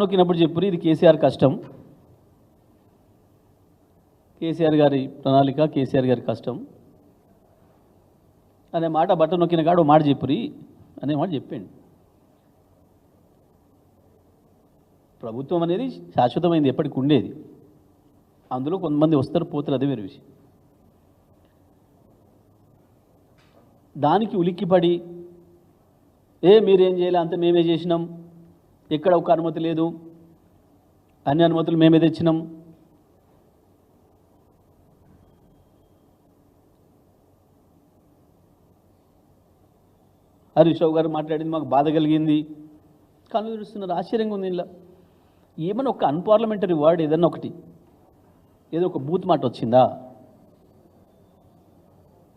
నొక్కినప్పుడు చెప్పురు ఇది కేసీఆర్ కష్టం, కేసీఆర్ గారి ప్రణాళిక, కేసీఆర్ గారి కష్టం అనే మాట బట్టన్ నొక్కిన కాడు మాట చెప్పురి అనే మాట చెప్పండి. ప్రభుత్వం అనేది శాశ్వతమైంది, ఎప్పటికి ఉండేది. అందులో కొంతమంది వస్తారు పోతారు, అదే వేరే విషయం. దానికి ఉలిక్కిపడి మీరేం చేయాలి, అంత మేమే చేసినాం, ఎక్కడ ఒక అనుమతి లేదు, అన్ని అనుమతులు మేమే తెచ్చినాం, హరీష్ రావు గారు మాట్లాడింది మాకు బాధ కలిగింది, కళ్ళు తెరుస్తున్నారు. ఆశ్చర్యంగా ఉంది. ఇలా ఏమన్నా ఒక అన్పార్లమెంటరీ వర్డ్ ఏదన్నా ఒకటి, ఏదో ఒక బూత్ మాట వచ్చిందా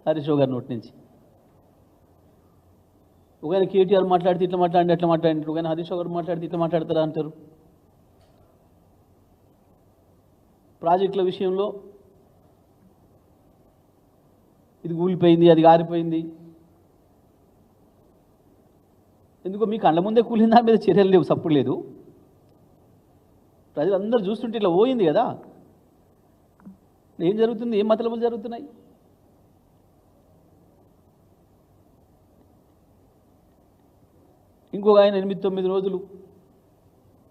హరీష్ రావు గారి నోటి నుంచి? ఒకవేళ కేటీఆర్ మాట్లాడితే ఇట్లా మాట్లాడి అట్లా మాట్లాడినట్టు, ఒకవేళ హరీష్ రావు గారు మాట్లాడితే ఇట్లా మాట్లాడతారా అంటారు. ప్రాజెక్టుల విషయంలో ఇది కూలిపోయింది, అది ఆరిపోయింది, ఎందుకో మీ కళ్ళ ముందే కూలిన దాని మీద చర్యలు లేవు, సప్పుడు లేదు. ప్రజలందరూ చూస్తుంటే ఇట్లా పోయింది కదా, ఏం జరుగుతుంది, ఏం మతలబులు జరుగుతున్నాయి? ఇంకొక ఆయన 8-9 రోజులు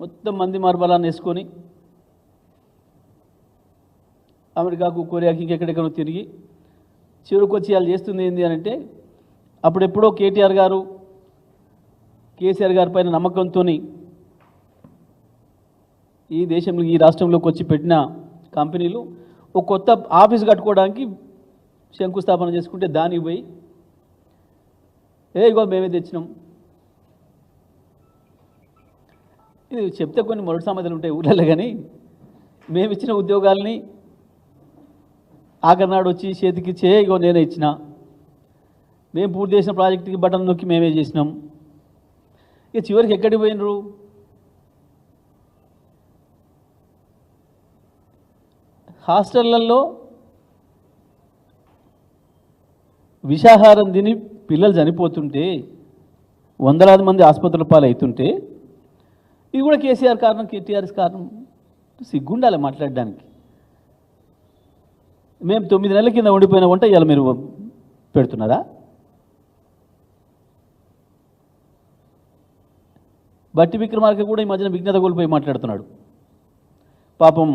మొత్తం మంది మార్బలాన్ని వేసుకొని అమెరికాకు, కొరియాకి, ఇంకెక్కడెక్కడో తిరిగి చివరికి వచ్చి వాళ్ళు చేస్తుంది ఏంటి అని అంటే, అప్పుడెప్పుడో కేటీఆర్ గారు కేసీఆర్ గారి పైన నమ్మకంతో ఈ దేశంలో, ఈ రాష్ట్రంలోకి వచ్చి పెట్టిన కంపెనీలు ఒక కొత్త ఆఫీస్ కట్టుకోవడానికి శంకుస్థాపన చేసుకుంటే దానికి పోయి ఇగో మేమే తెచ్చినాం. ఇది చెప్తే కొన్ని మొదటి సామెతలు ఉంటాయి ఊళ్ళలో, కానీ మేము ఇచ్చిన ఉద్యోగాల్ని ఆఖరినాడు వచ్చి చేతికి ఇగో నేనే ఇచ్చిన, మేము పూర్తి చేసిన ప్రాజెక్టుకి బటన్ నొక్కి మేమే చేసినాం. ఇక చివరికి ఎక్కడికి పోయినరు? హాస్టళ్లలో విషాహారం తిని పిల్లలు చనిపోతుంటే, వందలాది మంది ఆసుపత్రుల పాలు అవుతుంటే, ఇది కూడా కేసీఆర్ కారణం, కేటీఆర్ఎస్ కారణం. సిగ్గుండాలి మాట్లాడడానికి. మేము 9 నెలల కింద ఉండిపోయిన వంట ఇవాళ మీరు పెడుతున్నారా? బట్టి విక్రమార్క కూడా ఈ మధ్యన విజ్ఞత కోల్పోయి మాట్లాడుతున్నాడు. పాపం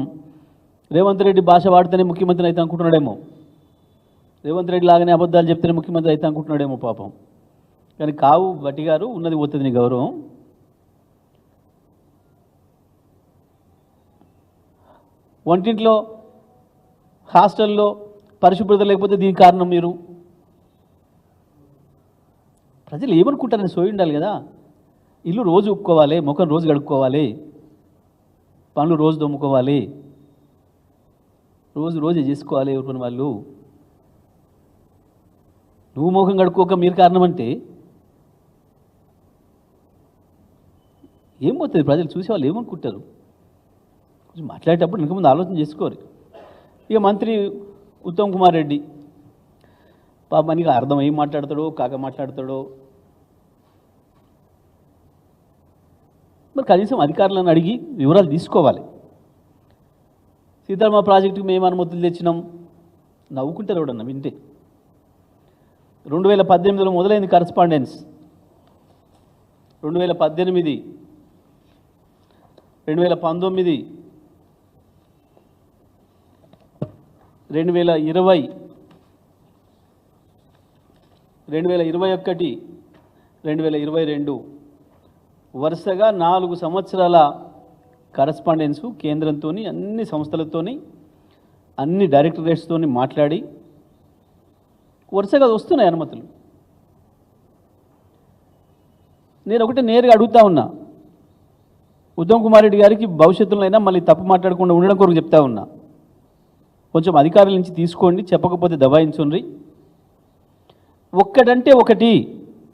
రేవంత్ రెడ్డి భాష వాడితేనే ముఖ్యమంత్రి అయితే అనుకుంటున్నాడేమో, రేవంత్ రెడ్డి లాగానే అబద్ధాలు చెప్తేనే ముఖ్యమంత్రి అయితే అనుకుంటున్నాడేమో పాపం. కానీ కావు బట్టి గారు, ఉన్నది పోతుంది నీ గౌరవం. వంటింట్లో హాస్టల్లో పరిశుభ్రత లేకపోతే దీనికి కారణం మీరు. ప్రజలు ఏమనుకుంటారని సోయి ఉండాలి కదా. ఇల్లు రోజు ఉక్కోవాలి, ముఖం రోజు కడుక్కోవాలి, పనులు రోజు దొమ్ముకోవాలి, రోజు చేసుకోవాలి ఎవరి వాళ్ళు. నువ్వు ముఖం కడుక్కోక మీరు కారణం అంటే ఏం పోతుంది? ప్రజలు చూసేవాళ్ళు ఏమనుకుంటారు? కొంచెం మాట్లాడేటప్పుడు ఇంక ముందు ఆలోచన చేసుకోరు. ఇక మంత్రి ఉత్తమ్ కుమార్ రెడ్డి పాప మనకి అర్థం ఏం మాట్లాడతాడో కాక మాట్లాడతాడో. మరి కనీసం అధికారులను అడిగి వివరాలు తీసుకోవాలి. సీతారామ ప్రాజెక్టుకు మేము అనుమతులు తెచ్చినాం, నవ్వుకుంటారు ఎవడన్నా వింటే. 2018లో మొదలైంది కరస్పాండెన్స్. 2018, 2019, 2020, 2021, 2022 వరుసగా 4 సంవత్సరాల కరస్పాండెన్సు కేంద్రంతో, అన్ని సంస్థలతో, అన్ని డైరెక్టరేట్స్తో మాట్లాడి వరుసగా వస్తున్నాయి అనుమతులు. నేను ఒకటే నేరుగా అడుగుతా ఉన్నా, ఉత్తమ్ కుమార్ రెడ్డి గారికి భవిష్యత్తులో అయినా మళ్ళీ తప్పు మాట్లాడకుండా ఉండడం కొరకు చెప్తా ఉన్నా, కొంచెం అధికారుల నుంచి తీసుకోండి, చెప్పకపోతే దబాయించుండ్రి. ఒక్కటంటే ఒకటి